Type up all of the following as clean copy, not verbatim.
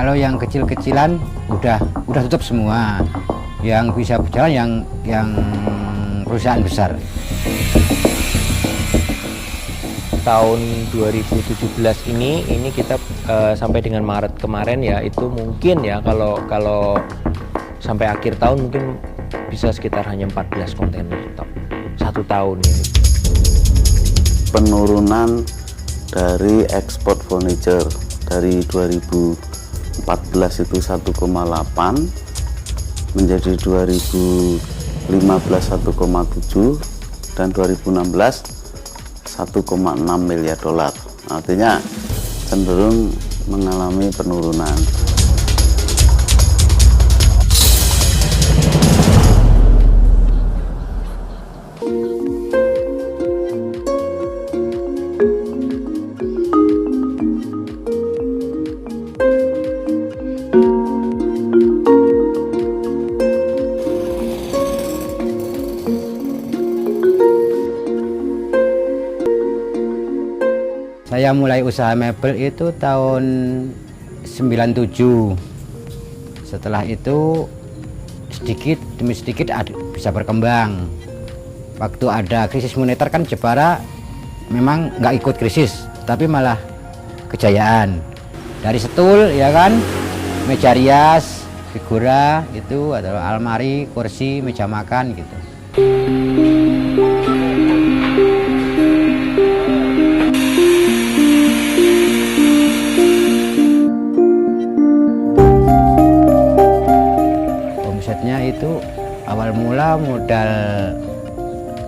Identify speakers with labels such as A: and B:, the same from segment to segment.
A: Kalau yang kecil-kecilan udah tutup semua. Yang bisa berjalan yang perusahaan besar.
B: Tahun 2017 ini kita sampai dengan Maret kemarin ya, itu mungkin ya kalau sampai akhir tahun mungkin bisa sekitar hanya 14 kontainer satu tahun ya.
C: Penurunan dari ekspor furniture dari 2014 itu 1,8 menjadi 2015 1,7 dan 2016 1,6 miliar dolar. Artinya cenderung mengalami penurunan.
A: Saya mulai usaha mebel itu tahun 97. Setelah itu sedikit demi sedikit bisa berkembang. Waktu ada krisis moneter kan Jepara memang nggak ikut krisis, tapi malah kejayaan. Dari setul ya kan, meja rias, figura itu atau almari, kursi, meja makan gitu. Itu awal mula modal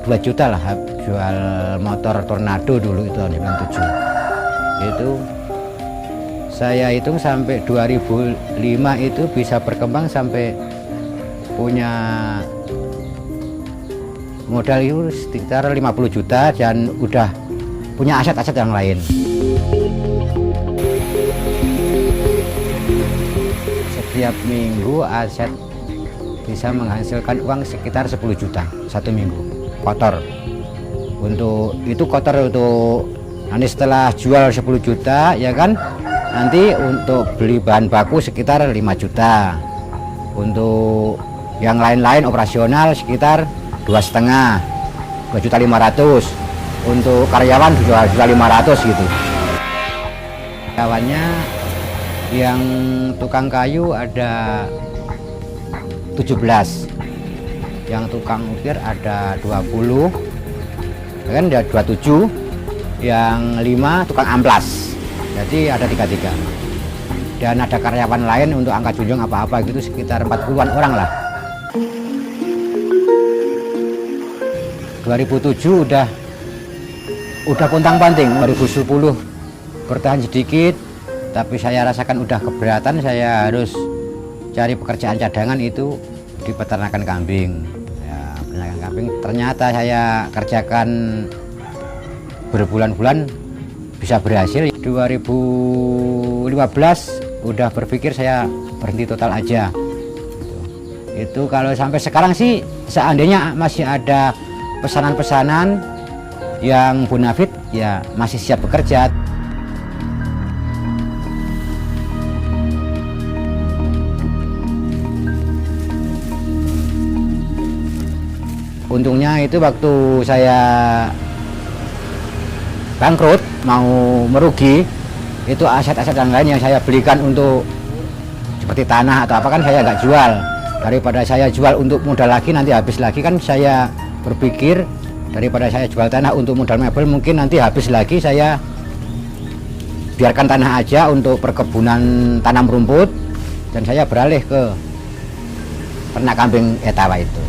A: 2 juta lah, jual motor Tornado dulu itu tahun 97. Itu saya hitung sampai 2005 itu bisa berkembang sampai punya modal itu sekitar 50 juta dan udah punya aset-aset yang lain. Setiap minggu aset bisa menghasilkan uang sekitar 10 juta satu minggu kotor. Untuk itu kotor untuk nanti setelah jual 10 juta ya kan, nanti untuk beli bahan baku sekitar 5 juta, untuk yang lain-lain operasional sekitar 2,5 juta 500, untuk karyawan 2,5 juta gitu. Karyawannya yang tukang kayu ada 17, yang tukang ukir ada 20, kan ada 27, yang 5 tukang amplas, jadi ada 33. Dan ada karyawan lain untuk angkat junjung apa-apa gitu sekitar 40-an orang lah. 2007 udah pontang-panting. 2010 bertahan sedikit, tapi saya rasakan udah keberatan, saya harus cari pekerjaan cadangan itu di peternakan kambing. Ya, peternakan kambing ternyata saya kerjakan berbulan-bulan bisa berhasil. 2015 udah berpikir saya berhenti total aja. Itu kalau sampai sekarang sih seandainya masih ada pesanan-pesanan yang bonafit ya masih siap bekerja. Untungnya itu waktu saya bangkrut mau merugi, itu aset-aset yang lain yang saya belikan untuk seperti tanah atau apa kan saya nggak jual. Daripada saya jual untuk modal lagi nanti habis lagi, kan saya berpikir daripada saya jual tanah untuk modal mebel mungkin nanti habis lagi, saya biarkan tanah aja untuk perkebunan tanam rumput dan saya beralih ke ternak kambing etawa itu.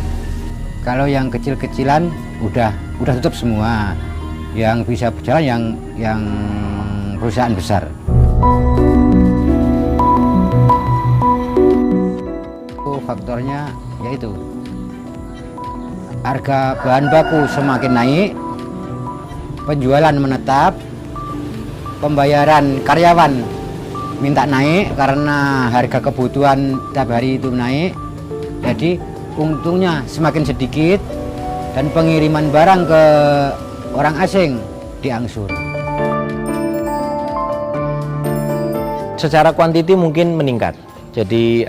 A: Kalau yang kecil-kecilan udah tutup semua. Yang bisa berjalan yang perusahaan besar. Faktornya yaitu harga bahan baku semakin naik, penjualan menetap, pembayaran karyawan minta naik karena harga kebutuhan tiap hari itu naik. Jadi untungnya semakin sedikit dan pengiriman barang ke orang asing diangsur.
B: secara kuantiti mungkin meningkat. Jadi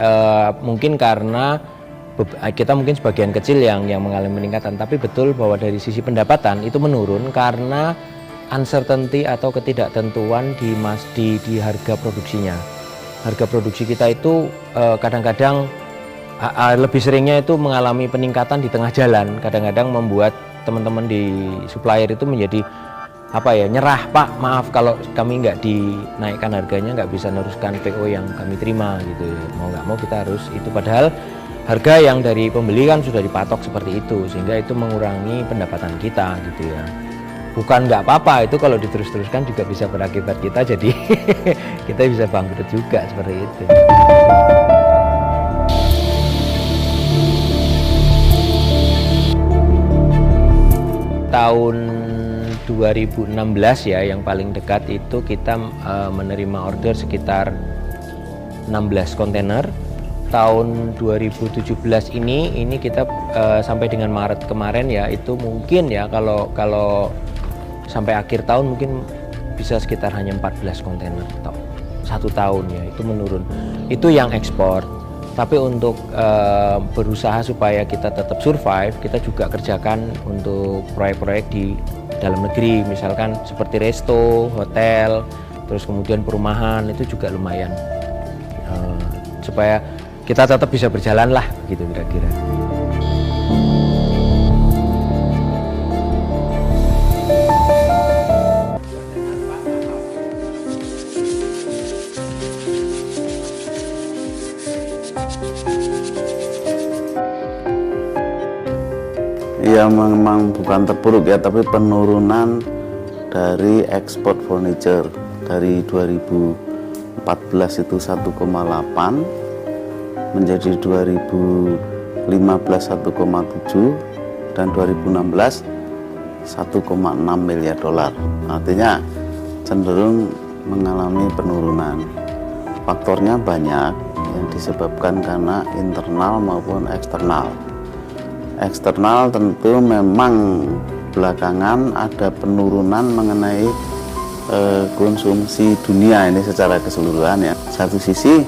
B: mungkin karena kita mungkin sebagian kecil yang mengalami peningkatan, tapi betul bahwa dari sisi pendapatan itu menurun karena uncertainty atau ketidaktentuan di harga produksinya. Harga produksi kita itu kadang-kadang lebih seringnya itu mengalami peningkatan di tengah jalan. Kadang-kadang membuat teman-teman di supplier itu menjadi nyerah, Pak, maaf kalau kami nggak dinaikkan harganya, nggak bisa neruskan PO yang kami terima gitu. Mau nggak mau kita harus itu, padahal harga yang dari pembeli kan sudah dipatok seperti itu, sehingga itu mengurangi pendapatan kita gitu ya. Bukan nggak apa-apa, itu kalau diterus-teruskan juga bisa berakibat kita jadi kita bisa bangkrut juga seperti itu. Tahun 2016 ya, yang paling dekat itu kita menerima order sekitar 16 kontainer. Tahun 2017 ini kita sampai dengan Maret kemarin ya, itu mungkin ya kalau sampai akhir tahun mungkin bisa sekitar hanya 14 kontainer satu tahun ya, itu menurun. Itu yang ekspor. Tapi untuk berusaha supaya kita tetap survive, kita juga kerjakan untuk proyek-proyek di dalam negeri, misalkan seperti resto, hotel, terus kemudian perumahan, itu juga lumayan supaya kita tetap bisa berjalan lah gitu kira-kira.
C: Ya memang bukan terpuruk ya, tapi penurunan dari ekspor furniture dari 2014 itu 1,8 menjadi 2015 1,7 dan 2016 1,6 miliar dolar. Artinya cenderung mengalami penurunan. Faktornya banyak yang disebabkan karena internal maupun eksternal. Eksternal tentu memang belakangan ada penurunan mengenai konsumsi dunia ini secara keseluruhan ya. Satu sisi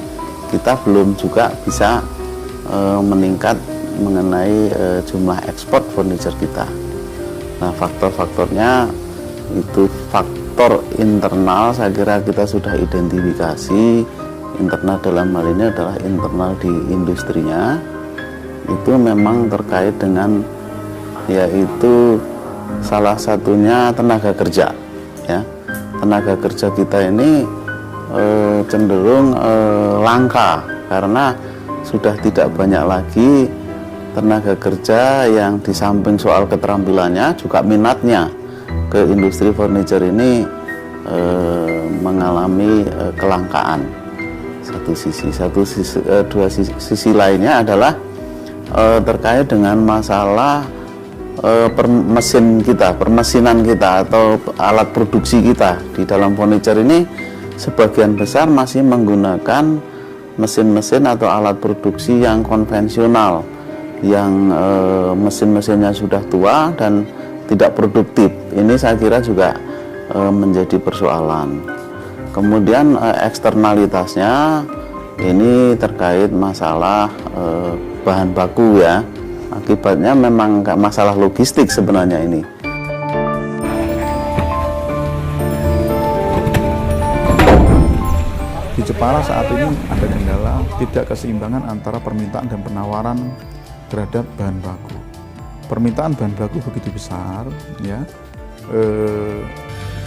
C: kita belum juga bisa meningkat mengenai jumlah ekspor furniture kita. Nah, faktor-faktornya itu faktor internal, saya kira kita sudah identifikasi. Internal dalam hal ini adalah internal di industrinya. Itu memang terkait dengan yaitu salah satunya tenaga kerja ya. Tenaga kerja kita ini cenderung langka karena sudah tidak banyak lagi tenaga kerja yang di samping soal keterampilannya juga minatnya ke industri furniture ini mengalami kelangkaan. Dua sisi lainnya adalah terkait dengan masalah permesinan kita atau alat produksi kita di dalam furniture ini sebagian besar masih menggunakan mesin-mesin atau alat produksi yang konvensional, yang mesin-mesinnya sudah tua dan tidak produktif. Ini saya kira juga menjadi persoalan. Kemudian eksternalitasnya ini terkait masalah bahan baku ya. Akibatnya memang masalah logistik sebenarnya ini.
D: Di Jepara saat ini ada kendala tidak keseimbangan antara permintaan dan penawaran terhadap bahan baku. Permintaan bahan baku begitu besar, ya.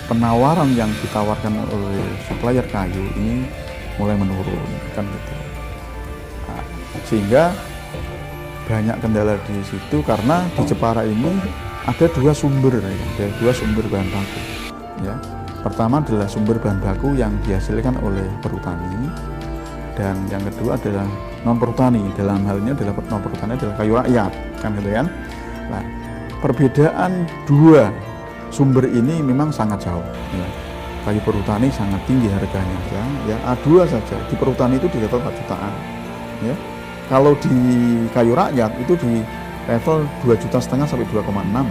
D: Penawaran yang ditawarkan oleh supplier kayu ini mulai menurun, kan gitu. Nah, sehingga banyak kendala di situ karena di Jepara ini ada dua sumber bahan baku. Ya. Pertama adalah sumber bahan baku yang dihasilkan oleh perhutani, dan yang kedua adalah non perhutani. Dalam hal ini adalah non perhutani adalah kayu rakyat, kan gitu kan. Nah, perbedaan dua sumber ini memang sangat jauh. Ya. Kayu perhutani sangat tinggi harganya, ya A2 saja di perhutani itu di level 4 jutaan. Ya. Kalau di kayu rakyat itu di level 2,5 juta sampai 2,6.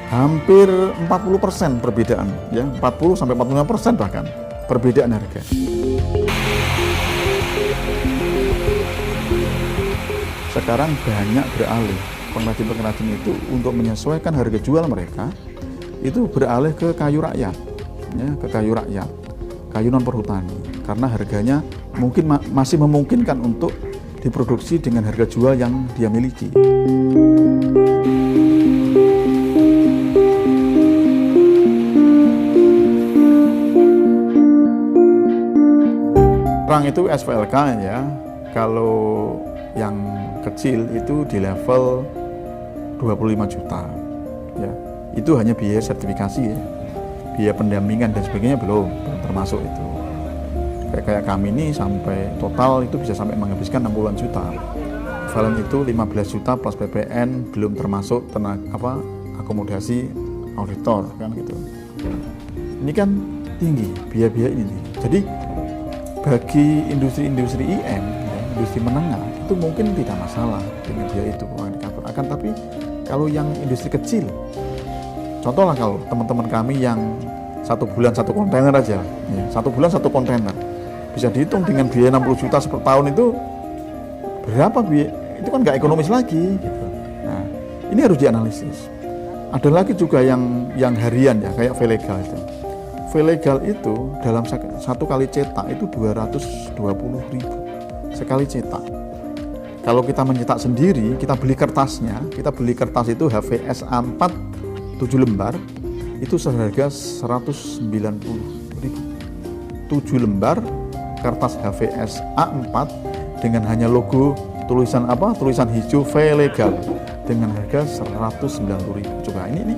D: Hampir 40% perbedaan, ya 40 sampai 45% bahkan. perbedaan harga. Sekarang banyak beralih pengrajin-pengrajin itu untuk menyesuaikan harga jual mereka, itu beralih ke kayu rakyat, ya, ke kayu rakyat, kayu non perhutani, karena harganya mungkin masih memungkinkan untuk diproduksi dengan harga jual yang dia miliki. Sekarang itu SPLK ya, kalau yang kecil itu di level 25 juta ya, itu hanya biaya sertifikasi ya, biaya pendampingan dan sebagainya belum termasuk itu. Kayak kami ini sampai total itu bisa sampai menghabiskan 60-an juta. Valen itu 15 juta plus PPN, belum termasuk tenaga akomodasi auditor kan gitu. Ini kan tinggi biaya-biaya ini. Jadi bagi industri-industri IM, ya, industri menengah itu mungkin tidak masalah dengan biaya itu akan, tapi kalau yang industri kecil, contohlah kalau teman-teman kami yang 1 bulan 1 kontainer aja, ya, 1 bulan 1 kontainer, bisa dihitung dengan biaya 60 juta per tahun itu berapa biaya, itu kan nggak ekonomis lagi. Gitu. Nah, ini harus dianalisis. Ada lagi juga yang harian ya, kayak V-Legal itu. V-Legal itu dalam 1 kali cetak itu 220.000 sekali cetak. Kalau kita mencetak sendiri, kita beli kertasnya, kita beli kertas itu HVS A4 7 lembar, itu seharga 190.000. 7 lembar kertas HVS A4 dengan hanya logo tulisan hijau V-Legal dengan harga 190.000. Coba ini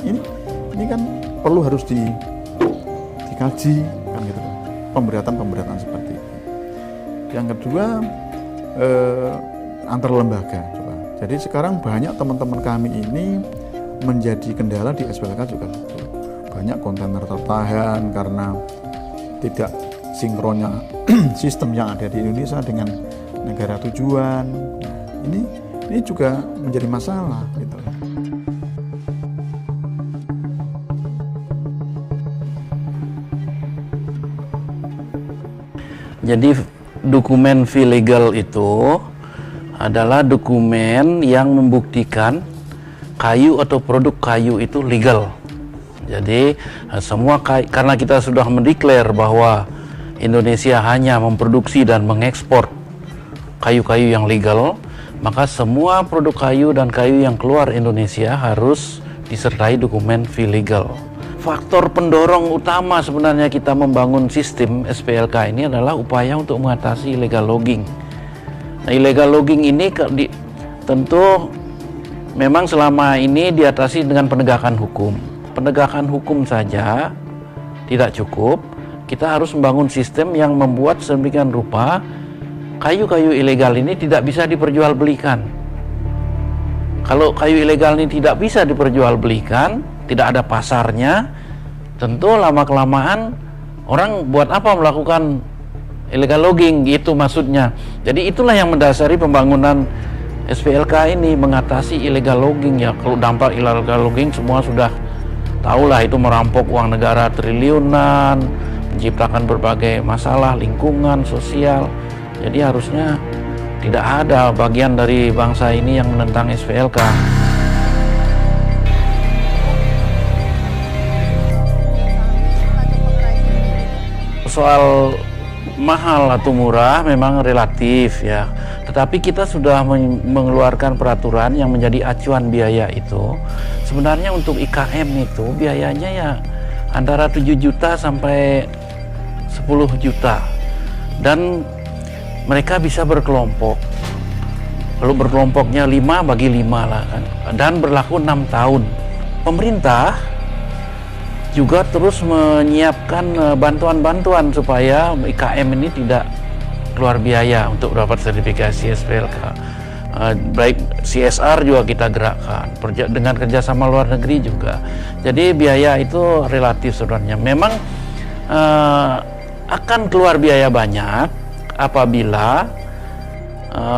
D: kan perlu harus dikaji kan gitu, pemberatan seperti itu. Yang kedua antar lembaga coba. Jadi sekarang banyak teman-teman kami ini menjadi kendala di SPLK juga. Banyak kontainer tertahan karena tidak sinkronnya sistem yang ada di Indonesia dengan negara tujuan. Nah, ini juga menjadi masalah gitu.
E: Jadi dokumen V-Legal itu adalah dokumen yang membuktikan kayu atau produk kayu itu legal. Jadi semua karena kita sudah mendeklar bahwa Indonesia hanya memproduksi dan mengekspor kayu-kayu yang legal, maka semua produk kayu dan kayu yang keluar Indonesia harus disertai dokumen V-Legal. Faktor pendorong utama sebenarnya kita membangun sistem SPLK ini adalah upaya untuk mengatasi illegal logging. Nah, illegal logging ini tentu memang selama ini diatasi dengan penegakan hukum. Penegakan hukum saja tidak cukup, kita harus membangun sistem yang membuat sedemikian rupa kayu-kayu ilegal ini tidak bisa diperjualbelikan. Kalau kayu ilegal ini tidak bisa diperjualbelikan, tidak ada pasarnya, tentu lama-kelamaan orang buat apa melakukan illegal logging, gitu maksudnya. Jadi itulah yang mendasari pembangunan SPLK ini, mengatasi illegal logging ya. Kalau dampak illegal logging semua sudah tahulah, itu merampok uang negara triliunan, menciptakan berbagai masalah lingkungan, sosial. Jadi harusnya tidak ada bagian dari bangsa ini yang menentang SPLK. Soal mahal atau murah memang relatif ya, tetapi kita sudah mengeluarkan peraturan yang menjadi acuan biaya itu. Sebenarnya untuk IKM itu biayanya ya antara 7 juta sampai 10 juta, dan mereka bisa berkelompok. Kalau berkelompoknya 5 bagi 5 lah kan, dan berlaku 6 tahun. Pemerintah juga terus menyiapkan bantuan-bantuan supaya IKM ini tidak keluar biaya untuk dapat sertifikasi SPLK. Baik CSR juga kita gerakkan dengan kerjasama luar negeri juga. Jadi biaya itu relatif sebenarnya. Memang akan keluar biaya banyak apabila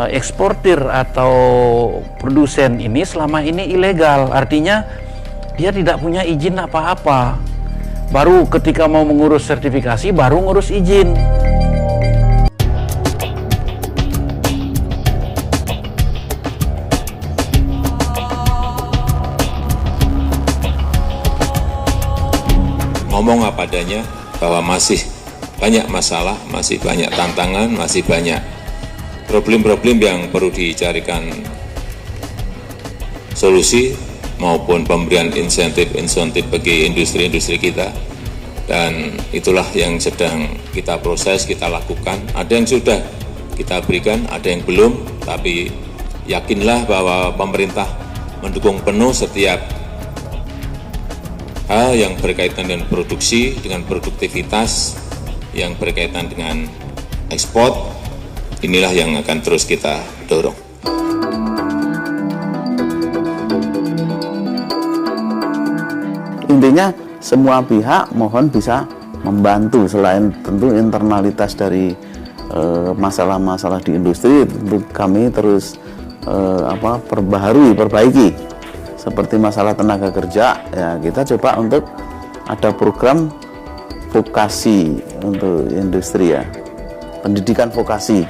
E: eksportir atau produsen ini selama ini ilegal, artinya dia tidak punya izin apa-apa. Baru ketika mau mengurus sertifikasi, baru ngurus izin.
F: Ngomong apa adanya bahwa masih banyak masalah, masih banyak tantangan, masih banyak problem-problem yang perlu dicarikan solusi maupun pemberian insentif bagi industri-industri kita. Dan itulah yang sedang kita proses, kita lakukan. Ada yang sudah kita berikan, ada yang belum, tapi yakinlah bahwa pemerintah mendukung penuh setiap hal yang berkaitan dengan produksi, dengan produktivitas, yang berkaitan dengan ekspor. Inilah yang akan terus kita dorong.
C: Intinya semua pihak mohon bisa membantu, selain tentu internalitas dari masalah-masalah di industri, tentu kami terus perbaiki. Seperti masalah tenaga kerja, ya kita coba untuk ada program vokasi untuk industri ya, pendidikan vokasi.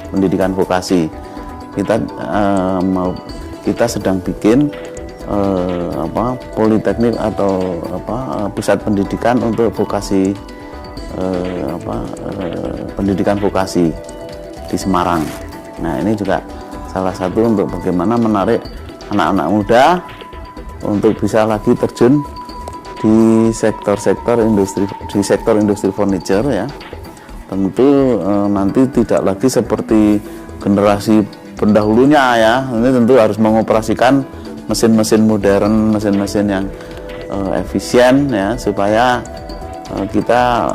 C: Kita sedang bikin politeknik atau pusat pendidikan untuk vokasi, pendidikan vokasi di Semarang. Nah ini juga salah satu untuk bagaimana menarik anak-anak muda untuk bisa lagi terjun di sektor industri furniture ya. Tentu nanti tidak lagi seperti generasi pendahulunya ya. Ini tentu harus mengoperasikan mesin-mesin modern, mesin-mesin yang efisien ya, supaya kita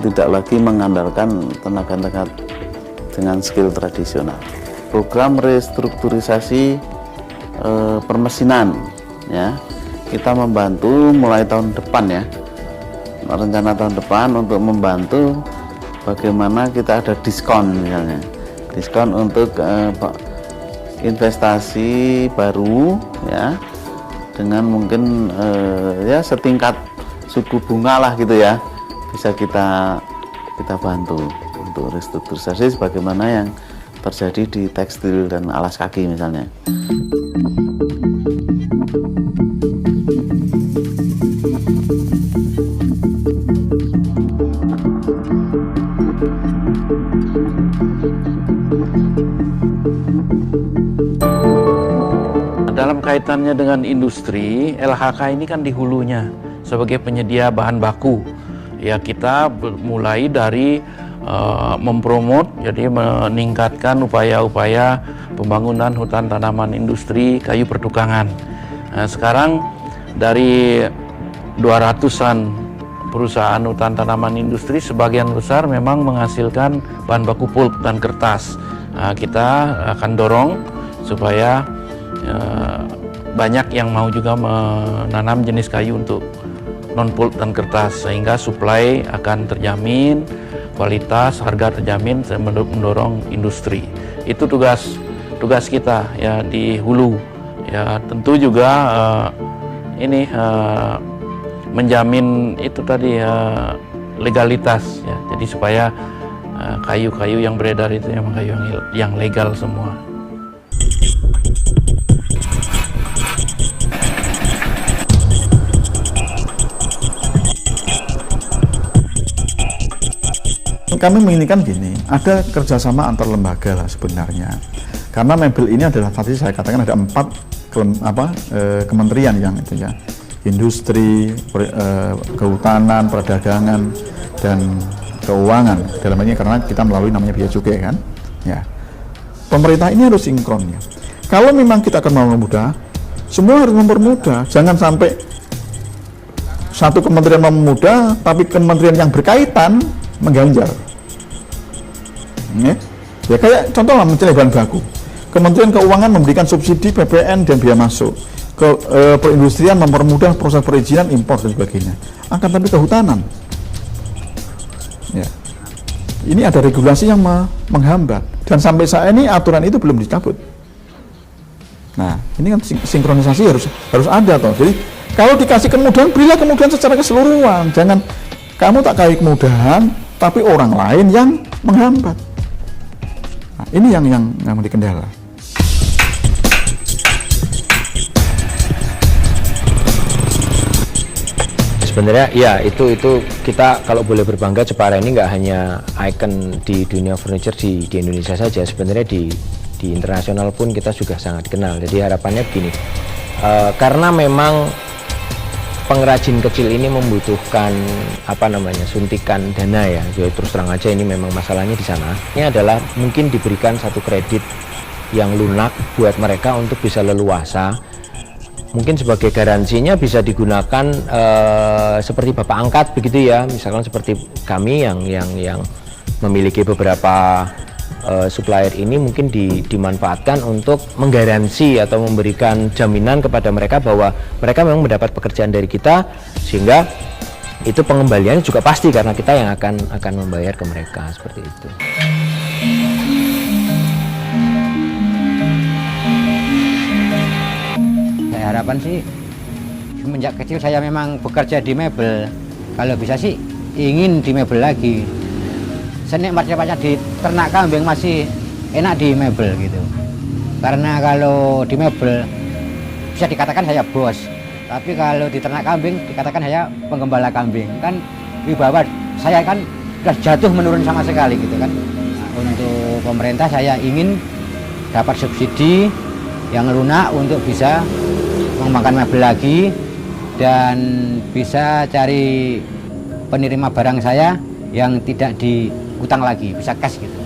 C: tidak lagi mengandalkan tenaga dengan skill tradisional. Program restrukturisasi permesinan ya, kita membantu mulai tahun depan ya, rencana tahun depan untuk membantu bagaimana kita ada diskon, misalnya diskon untuk investasi baru ya, dengan mungkin ya setingkat suku bunga lah gitu ya, bisa kita bantu untuk restrukturisasi sebagaimana yang terjadi di tekstil dan alas kaki misalnya.
E: Dalam kaitannya dengan industri, LHK ini kan di hulunya sebagai penyedia bahan baku. Ya kita mulai dari mempromot, jadi meningkatkan upaya-upaya pembangunan hutan tanaman industri kayu pertukangan. Nah, sekarang dari 200-an perusahaan hutan tanaman industri, sebagian besar memang menghasilkan bahan baku pulp dan kertas. Nah, kita akan dorong supaya banyak yang mau juga menanam jenis kayu untuk non-pulp dan kertas, sehingga supply akan terjamin, kualitas, harga terjamin, mendorong industri. Itu tugas kita ya di hulu. Ya tentu juga menjamin itu tadi legalitas ya. Jadi supaya kayu-kayu yang beredar itu memang kayu yang legal semua.
D: Kami menginginkan gini, ada kerjasama antar lembaga lah sebenarnya. Karena mebel ini adalah, tadi saya katakan ada 4 kementerian yang itu ya, industri, kehutanan, perdagangan, dan keuangan. Dalam ini karena kita melalui namanya biaya cukai kan. Ya, pemerintah ini harus sinkron ya. Kalau memang kita akan mempermudah, semua harus mempermudah. Jangan sampai satu kementerian mempermudah, tapi kementerian yang berkaitan mengganjal. Ya kayak contoh lah misalnya bahan baku. Kementerian Keuangan memberikan subsidi PPN dan biaya masuk. Perindustrian mempermudah proses perizinan impor dan sebagainya. Akan tapi kehutanan, ya, ini ada regulasi yang menghambat. Dan sampai saat ini aturan itu belum dicabut. Nah, ini kan sinkronisasi harus ada toh. Jadi kalau dikasih kemudahan, berilah kemudahan secara keseluruhan. Jangan kamu tak kasih kemudahan, tapi orang lain yang menghambat. Nah, ini yang menjadi kendala.
B: Sebenarnya ya itu kita kalau boleh berbangga, Jepara ini nggak hanya ikon di dunia furniture di Indonesia saja, sebenarnya di internasional pun kita juga sangat kenal. Jadi harapannya begini, karena memang pengrajin kecil ini membutuhkan suntikan dana ya, jadi terus terang aja ini memang masalahnya di sana. Ini adalah mungkin diberikan satu kredit yang lunak buat mereka untuk bisa leluasa. Mungkin sebagai garansinya bisa digunakan seperti bapak angkat begitu ya, misalkan seperti kami yang memiliki beberapa supplier ini mungkin dimanfaatkan untuk menggaransi atau memberikan jaminan kepada mereka bahwa mereka memang mendapat pekerjaan dari kita, sehingga itu pengembaliannya juga pasti karena kita yang akan membayar ke mereka, seperti itu.
A: Harapan sih semenjak kecil saya memang bekerja di mebel, kalau bisa sih ingin di mebel lagi. Senikmat-nikmatnya di ternak kambing masih enak di mebel gitu, karena kalau di mebel bisa dikatakan saya bos, tapi kalau di ternak kambing dikatakan saya penggembala kambing, kan wibawa saya kan sudah jatuh menurun sama sekali gitu kan. Nah, untuk pemerintah saya ingin dapat subsidi yang lunak untuk bisa mengembangkan mebel lagi dan bisa cari penerima barang saya yang tidak diutang lagi, bisa cash gitu.